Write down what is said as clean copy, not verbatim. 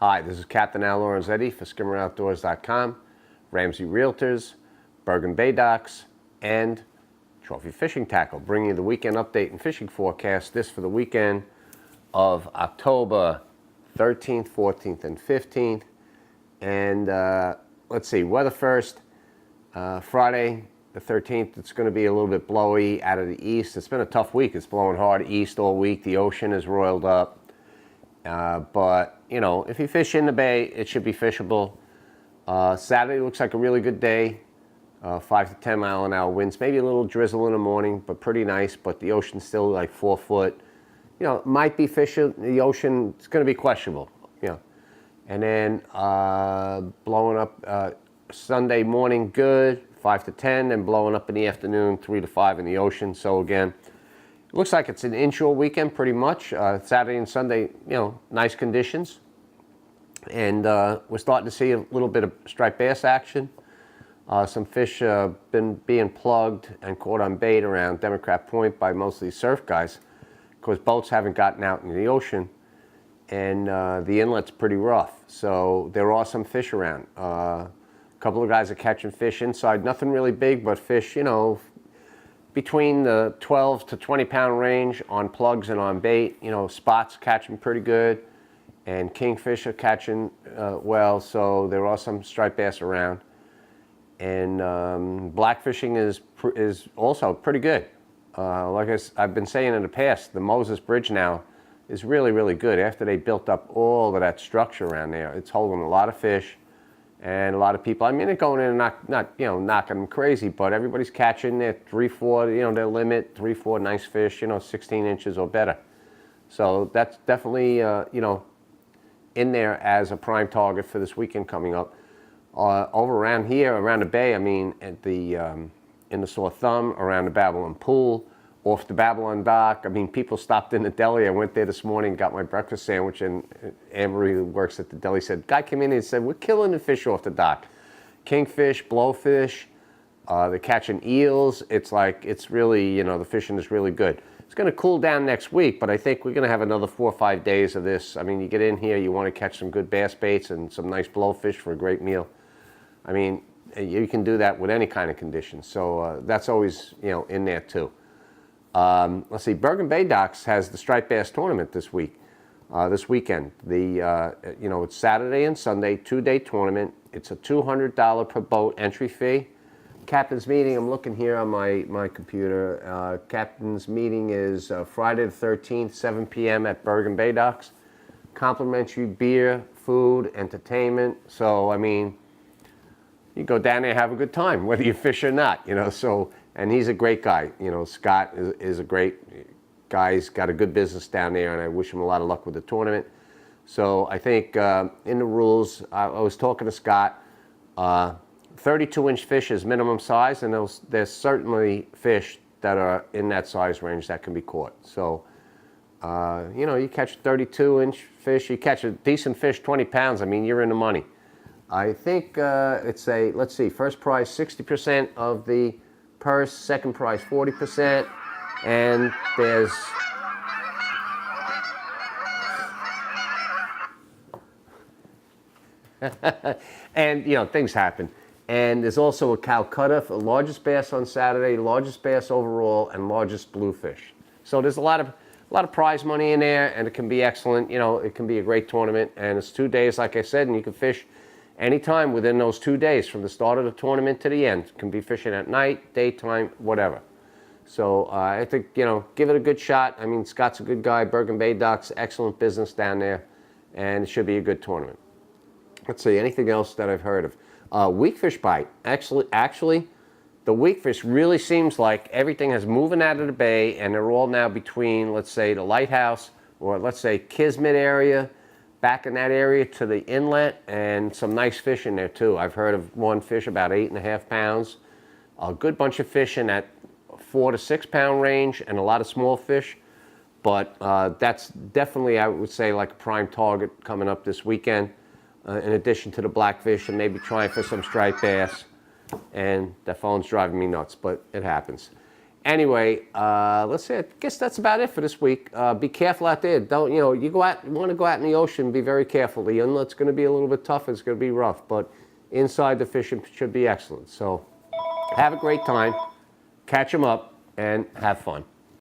Hi, this is Captain Al Lorenzetti for skimmeroutdoors.com, Ramsey Realtors, Bergen Bay Docks, and Trophy Fishing Tackle, bringing you the weekend update and fishing forecast. This for the weekend of October 13th, 14th, and 15th. And let's see, weather first. Friday the 13th, it's going to be a little bit blowy out of the east. It's been a tough week. It's blowing hard east all week. The ocean is roiled up. But, you know, if you fish in the bay, it should be fishable. Saturday looks like a really good day. 5 to 10 mile an hour winds, maybe a little drizzle in the morning, but pretty nice. But the ocean's still like 4 foot. You know, might be fishing. The ocean, it's going to be questionable. You know, and then blowing up Sunday morning, good, 5 to 10, and blowing up in the afternoon, 3 to 5 in the ocean. So again, it looks like it's an inshore weekend pretty much. Saturday and Sunday, you know, nice conditions. And we're starting to see a little bit of striped bass action. Some fish been being plugged and caught on bait around Democrat Point by mostly surf guys, because boats haven't gotten out in the ocean, and the inlet's pretty rough. So there are some fish around. A couple of guys are catching fish inside, nothing really big, but fish, you know, between the 12 to 20 pound range on plugs and on bait. You know, spots catching pretty good, and kingfish are catching well. So there are some striped bass around, and black fishing is also pretty good. Like I've been saying in the past, the Moses Bridge now is really, really good. After they built up all of that structure around there, it's holding a lot of fish. And a lot of people, I mean, they're going in and not you know, knocking them crazy, but everybody's catching their 3, 4, you know, their limit, 3, 4 nice fish, you know, 16 inches or better. So that's definitely, you know, in there as a prime target for this weekend coming up. Over around here, around the bay, I mean, at the, in the Sore Thumb, around the Babylon Pool, off the Babylon Dock. I mean, people stopped in the deli. I went there this morning, got my breakfast sandwich, and Anne-Marie, who works at the deli, said, guy came in and said, we're killing the fish off the dock. Kingfish, blowfish, they're catching eels. It's like, it's really, you know, the fishing is really good. It's going to cool down next week, but I think we're going to have another 4 or 5 days of this. I mean, you get in here, you want to catch some good bass baits and some nice blowfish for a great meal. I mean, you can do that with any kind of conditions. So that's always, you know, in there too. Let's see, Bergen Bay Docks has the striped bass tournament this week, this weekend. The you know, it's Saturday and Sunday, 2-day tournament. It's a $200 per boat entry fee. Captain's meeting, I'm looking here on my computer. Captain's meeting is Friday the 13th, 7 p.m. at Bergen Bay Docks. Complimentary beer, food, entertainment. So, I mean, you go down there and have a good time, whether you fish or not, you know. So, and he's a great guy. You know, Scott is a great guy. He's got a good business down there, and I wish him a lot of luck with the tournament. So I think in the rules, I was talking to Scott, 32-inch fish is minimum size, and there's certainly fish that are in that size range that can be caught. So, you know, you catch 32-inch fish, you catch a decent fish, 20 pounds, I mean, you're in the money. I think it's a, let's see, first prize 60% of the purse, second prize 40%, and there's and you know, things happen. And there's also a Calcutta for largest bass on Saturday, largest bass overall, and largest bluefish. So there's a lot of prize money in there, and it can be excellent. You know, it can be a great tournament, and it's 2 days, like I said, and you can fish anytime within those 2 days, from the start of the tournament to the end. You can be fishing at night, daytime, whatever. So I think, you know, give it a good shot. I mean, Scott's a good guy. Bergen Bay Docks, excellent business down there, and it should be a good tournament. Let's see, anything else that I've heard of? Weakfish bite. Actually, the weakfish really seems like everything is moving out of the bay, and they're all now between, let's say, the lighthouse, or let's say Kismet area, back in that area to the inlet, and some nice fish in there too. I've heard of one fish about 8.5 pounds. A good bunch of fish in that 4 to 6 pound range, and a lot of small fish. But that's definitely, I would say, like a prime target coming up this weekend. In addition to the blackfish, and maybe trying for some striped bass. And that phone's driving me nuts, but it happens. Anyway, let's see. I guess that's about it for this week. Be careful out there. Don't, you know, you want to go out in the ocean, be very careful. The inlet's going to be a little bit tough. It's going to be rough, but inside the fishing should be excellent. So have a great time, catch them up, and have fun.